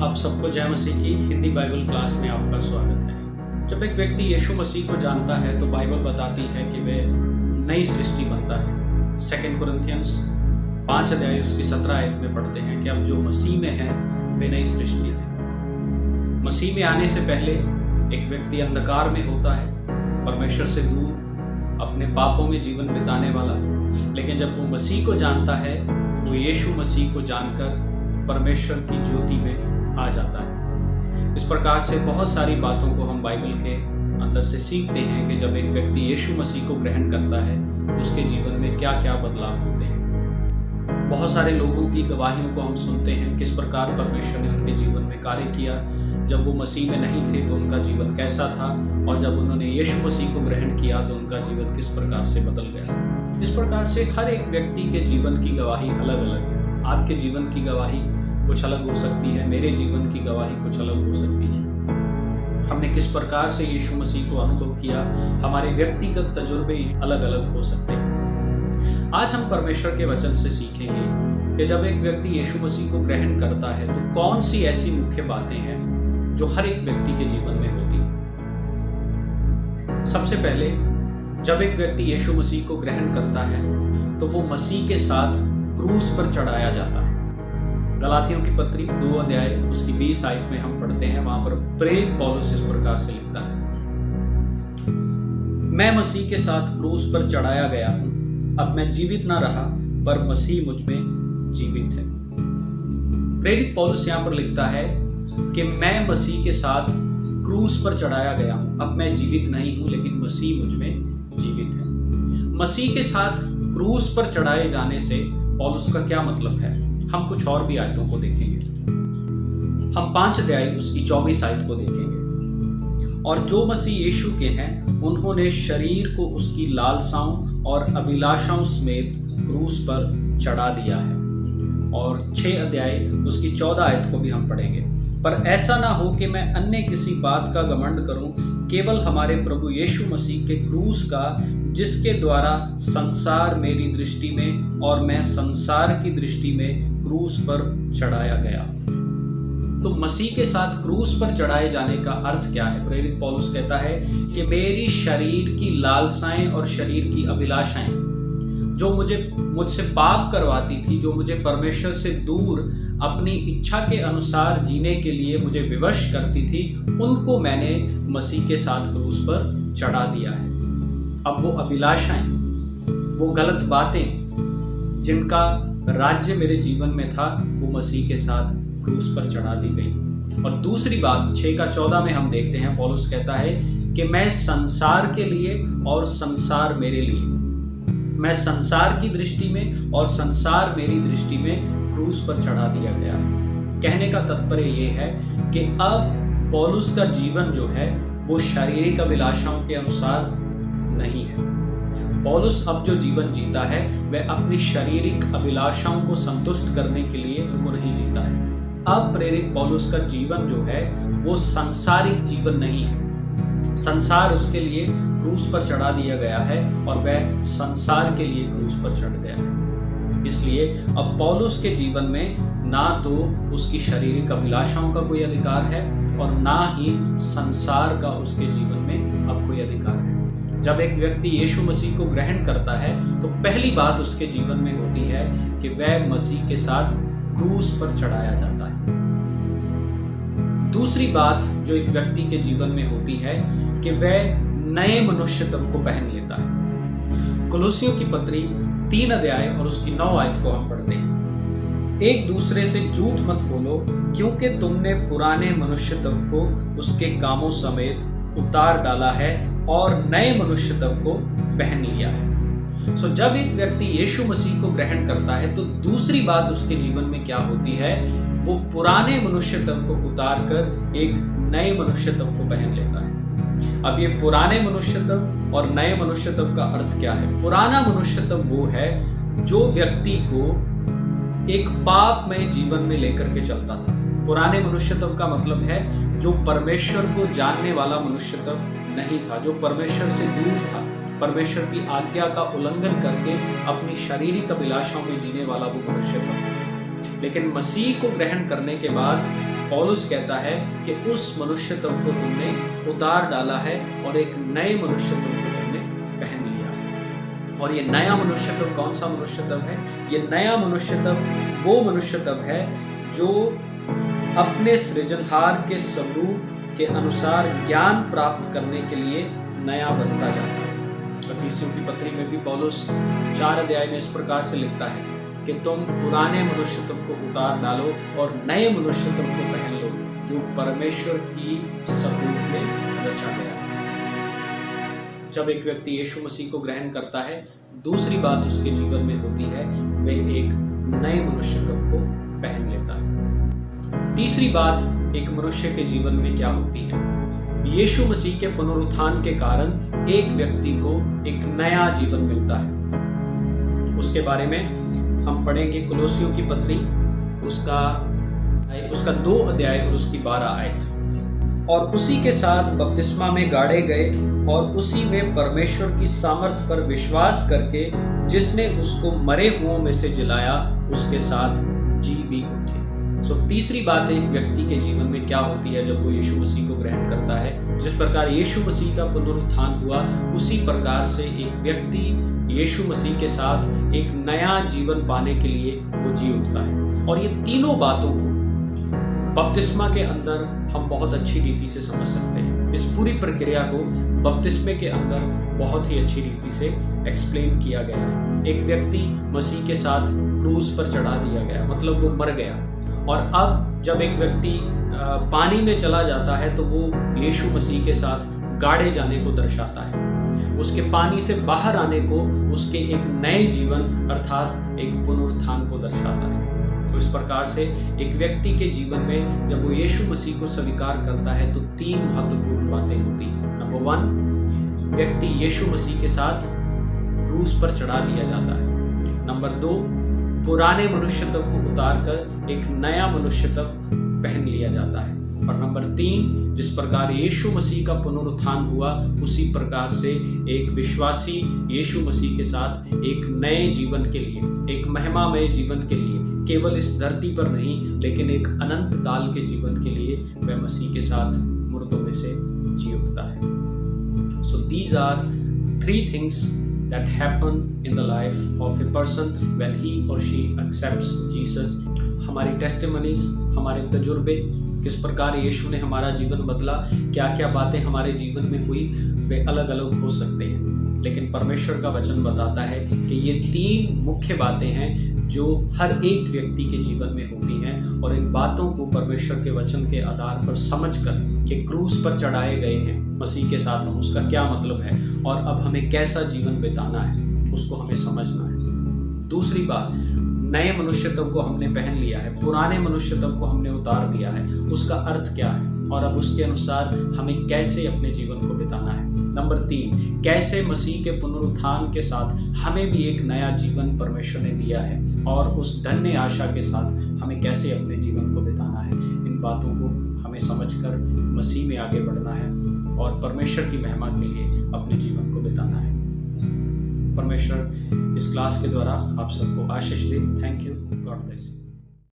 आप सबको जय मसीह की हिंदी बाइबल क्लास में आपका स्वागत है। जब एक व्यक्ति यीशु मसीह को जानता है तो बाइबल बताती है कि वह नई सृष्टि बनता है। 2 कुरिन्थियंस 5 अध्याय उसकी 17 आयत में पढ़ते हैं कि अब जो मसीह में है वे नई सृष्टि है। मसीह में आने से पहले एक व्यक्ति अंधकार में होता है, परमेश्वर से दूर, अपने पापों में जीवन बिताने वाला। लेकिन जब वो मसीह को जानता है तो वो यीशु मसीह को जानकर परमेश्वर की ज्योति में आ जाता है। इस प्रकार से बहुत सारी बातों को हम बाइबल के अंदर से सीखते हैं कि जब एक व्यक्ति यीशु मसीह को ग्रहण करता है उसके जीवन में क्या क्या बदलाव होते हैं। बहुत सारे लोगों की गवाहियों को हम सुनते हैं, किस प्रकार परमेश्वर ने उनके जीवन में कार्य किया। जब वो मसीह में नहीं थे तो उनका जीवन कैसा था, और जब उन्होंने यीशु मसीह को ग्रहण किया तो उनका जीवन किस प्रकार से बदल गया। इस प्रकार से हर एक व्यक्ति के जीवन की गवाही अलग अलग है। आपके जीवन की गवाही कुछ अलग हो सकती है, मेरे जीवन की गवाही कुछ अलग हो सकती है। हमने किस प्रकार से यीशु मसीह को अनुभव किया, हमारे व्यक्तिगत तजुर्बे अलग अलग हो सकते हैं। आज हम परमेश्वर के वचन से सीखेंगे कि जब एक व्यक्ति यीशु मसीह को ग्रहण करता है तो कौन सी ऐसी मुख्य बातें हैं जो हर एक व्यक्ति के जीवन में होती हैं। सबसे पहले, जब एक व्यक्ति यीशु मसीह को ग्रहण करता है तो वो मसीह के साथ क्रूस पर चढ़ाया जाता है। गलातियों की पत्री 2 अध्याय उसकी 20 आयत में हम पढ़ते हैं, वहां पर प्रेरित पौलुस इस प्रकार से लिखता है, मैं मसीह के साथ क्रूस पर चढ़ाया गया हूं, अब मैं जीवित ना रहा पर मसीह मुझ में जीवित है। प्रेरित पौलुस यहां पर लिखता है कि मैं मसीह के साथ क्रूस पर चढ़ाया गया हूं, अब मैं जीवित नहीं हूं लेकिन मसीह मुझ में जीवित है। मसीह के साथ क्रूस पर चढ़ाए जाने से पौलुस का क्या मतलब है, हम कुछ और भी आयतों को देखेंगे। हम 5 अध्याय उसकी 24 आयत को देखेंगे। और जो मसीह यीशु के हैं उन्होंने शरीर को उसकी लालसाओं और अभिलाषाओं समेत क्रूस पर चढ़ा दिया है। और 6 अध्याय उसकी 14 आयत को भी हम पढ़ेंगे। पर ऐसा ना हो कि मैं अन्य किसी बात का घमंड करूं, केवल हमारे प्रभु यीशु मसीह के क्रूस का, जिसके द्वारा संसार मेरी दृष्टि में और मैं संसार की दृष्टि में क्रूस पर चढ़ाया गया। तो मसीह के साथ क्रूस पर चढ़ाए जाने का अर्थ क्या है? प्रेरित पौलुस कहता है कि मेरी शरीर की लालसाएं और शरीर की अभिलाषाएं जो मुझसे पाप करवाती थी, जो मुझे परमेश्वर से दूर अपनी इच्छा के अनुसार जीने के लिए मुझे विवश करती थी, उनको मैंने मसीह के साथ क्रूस पर चढ़ा दिया है। अब वो अभिलाषाएं, वो गलत बातें जिनका राज्य मेरे जीवन में था, वो मसीह के साथ क्रूस पर चढ़ा दी गई। और दूसरी बात 6 का 14 में हम देखते हैं, पौलुस कहता है कि मैं संसार के लिए और संसार मेरे लिए, मैं संसार की दृष्टि में और संसार मेरी दृष्टि में क्रूस पर चढ़ा दिया गया। कहने का तात्पर्य ये है कि अब पौलुस का जीवन जो है वो शारीरिक अभिलाषाओं के अनुसार नहीं है। पौलुस अब जो जीवन जीता है वह अपनी शारीरिक अभिलाषाओं को संतुष्ट करने के लिए वो नहीं जीता है। अब प्रेरित पौलुस का जीवन जो है वो सांसारिक जीवन नहीं है। संसार उसके लिए क्रूस पर चढ़ा दिया गया है और वह संसार के लिए क्रूस पर चढ़ गया है। इसलिए अब पौलुस के जीवन में ना तो उसकी शारीरिक अभिलाषाओं का कोई अधिकार है और ना ही संसार का उसके जीवन में अब कोई अधिकार है। जब एक व्यक्ति यीशु मसीह को ग्रहण करता है तो पहली बात उसके जीवन में होती है कि वह मसीह के साथ क्रूस पर चढ़ाया जाता है। दूसरी बात जो एक व्यक्ति के जीवन में होती है कि वह नए मनुष्यत्व को पहन लेता है। कोलोसियों की पत्री 3 अध्याय और उसकी 9 आयत को हम पढ़ते हैं, एक दूसरे से झूठ मत बोलो, क्योंकि तुमने पुराने मनुष्यत्व को उसके कामों समेत उतार डाला है और नए मनुष्यत्व को पहन लिया है। जब एक व्यक्ति यीशु मसीह को ग्रहण करता है तो दूसरी बात उसके जीवन में क्या होती है, वो पुराने मनुष्यत्व को उतार कर एक नए मनुष्यत्व को पहन लेता है। अब ये पुराने मनुष्यत्व और नए मनुष्यत्व का अर्थ क्या है? पुराना मनुष्यत्व वो है जो व्यक्ति को एक पापमय जीवन में लेकर के चलता था। पुराने मनुष्यत्व का मतलब है जो परमेश्वर को जानने वाला मनुष्यत्व नहीं था, जो परमेश्वर से दूर था, परमेश्वर की आज्ञा का उल्लंघन करके अपनी शारीरिक अभिलाषाओं में जीने वाला वो मनुष्यत्व। लेकिन मसीह को ग्रहण करने के बाद पौलुस कहता है कि उस मनुष्यत्व को तुमने उतार डाला है और एक नए मनुष्यत्व को तुमने पहन लिया। और ये नया मनुष्यत्व कौन सा मनुष्यत्व है? ये नया मनुष्यत्व वो मनुष्यत्व है जो अपने सृजनहार के स्वरूप के अनुसार ज्ञान प्राप्त करने के लिए नया बनता जाता है। इफिसियों की पत्री में भी पौलुस 4 अध्याय में इस प्रकार से लिखता है कि तुम पुराने मनुष्यत्व को उतार डालो और नए मनुष्यत्व को पहन लो जो परमेश्वर की स्वरूप में रचा गया है। जब एक व्यक्ति यीशु मसीह को ग्रहण करता है, दूसरी बात उसके जीवन में होती है, वह एक नए मनुष्यत्व को पहन लेता है। तीसरी बात एक मनुष्य के जीवन में क्या होती है? यीशु मसीह के पुनरुत्थान के कारण एक व्यक्ति को एक नया जीवन मिलता है। उसके बारे में हम पढ़ेंगे कुलोसियों की पत्री उसका 2 अध्याय और उसकी 12 आयत। और उसी के साथ बपतिस्मा में गाड़े गए और उसी में परमेश्वर की सामर्थ पर विश्वास करके जिसने उसको मरे हुओं में से जिलाया उसके साथ जी भी उठे। तीसरी बात एक व्यक्ति के जीवन में क्या होती है जब वो यीशु मसीह को ग्रहण करता है? जिस प्रकार यीशु मसीह का पुनरुत्थान हुआ उसी प्रकार से एक व्यक्ति यीशु मसीह के साथ एक नया जीवन पाने के लिए वो जी उठता है। और ये तीनों बातों को बपतिस्मा के अंदर हम बहुत अच्छी रीति से समझ सकते हैं। इस पूरी प्रक्रिया को बपतिस्मे के अंदर बहुत ही अच्छी रीति से एक्सप्लेन किया गया है। एक व्यक्ति मसीह के साथ क्रूस पर चढ़ा दिया गया, मतलब वो मर गया। और अब जब एक व्यक्ति पानी में चला जाता है तो वो यीशु मसीह के साथ गाड़े जाने को दर्शाता है। उसके पानी से बाहर आने को उसके एक नए जीवन अर्थात एक पुनरुत्थान को दर्शाता है। तो इस प्रकार से एक व्यक्ति के जीवन में जब वो यीशु मसीह को स्वीकार करता है तो 3 महत्वपूर्ण बातें होती हैं। नंबर 1, व्यक्ति यीशु मसीह के साथ क्रूस पर चढ़ा दिया जाता है। नंबर 2, पुराने मनुष्यत्व को उतारकर एक नया मनुष्यत्व पहन लिया जाता है। और नंबर 3, जिस प्रकार यीशु मसीह का पुनरुत्थान हुआ उसी प्रकार से एक विश्वासी यीशु मसीह के साथ एक नए जीवन के लिए, एक महिमामय जीवन के लिए, केवल इस धरती पर नहीं लेकिन एक अनंत काल के जीवन के लिए वह मसीह के साथ मुर्दों में से जी उठता है। So these are 3 things that happen in the life of a person when he or she accepts Jesus. हमारी टेस्टिमनीज, हमारे तजुर्बे, किस प्रकार यीशु ने हमारा जीवन बदला, क्या क्या बातें हमारे जीवन में हुई, वे अलग अलग हो सकते हैं। लेकिन परमेश्वर का वचन बताता है कि ये 3 मुख्य बातें हैं जो हर एक व्यक्ति के जीवन में होती हैं। और इन बातों को परमेश्वर के वचन के आधार पर समझकर कि क्रूस पर चढ़ाए गए हैं मसीह के साथ हम, उसका क्या मतलब है और अब हमें कैसा जीवन बिताना है, उसको हमें समझना है। दूसरी बात, नए मनुष्यत्व को हमने पहन लिया है, पुराने मनुष्यत्व को हमने उतार दिया है, उसका अर्थ क्या है और अब उसके अनुसार हमें कैसे अपने जीवन को बिताना है। नंबर 3, कैसे मसीह के पुनरुत्थान के साथ हमें भी एक नया जीवन परमेश्वर ने दिया है और उस धन्य आशा के साथ हमें कैसे अपने जीवन को बिताना है। इन बातों को हमें समझकर मसीह में आगे बढ़ना है और परमेश्वर की महिमा के लिए अपने जीवन को बिताना है। परमेश्वर इस क्लास के द्वारा आप सबको आशीष दे। Thank you. God bless.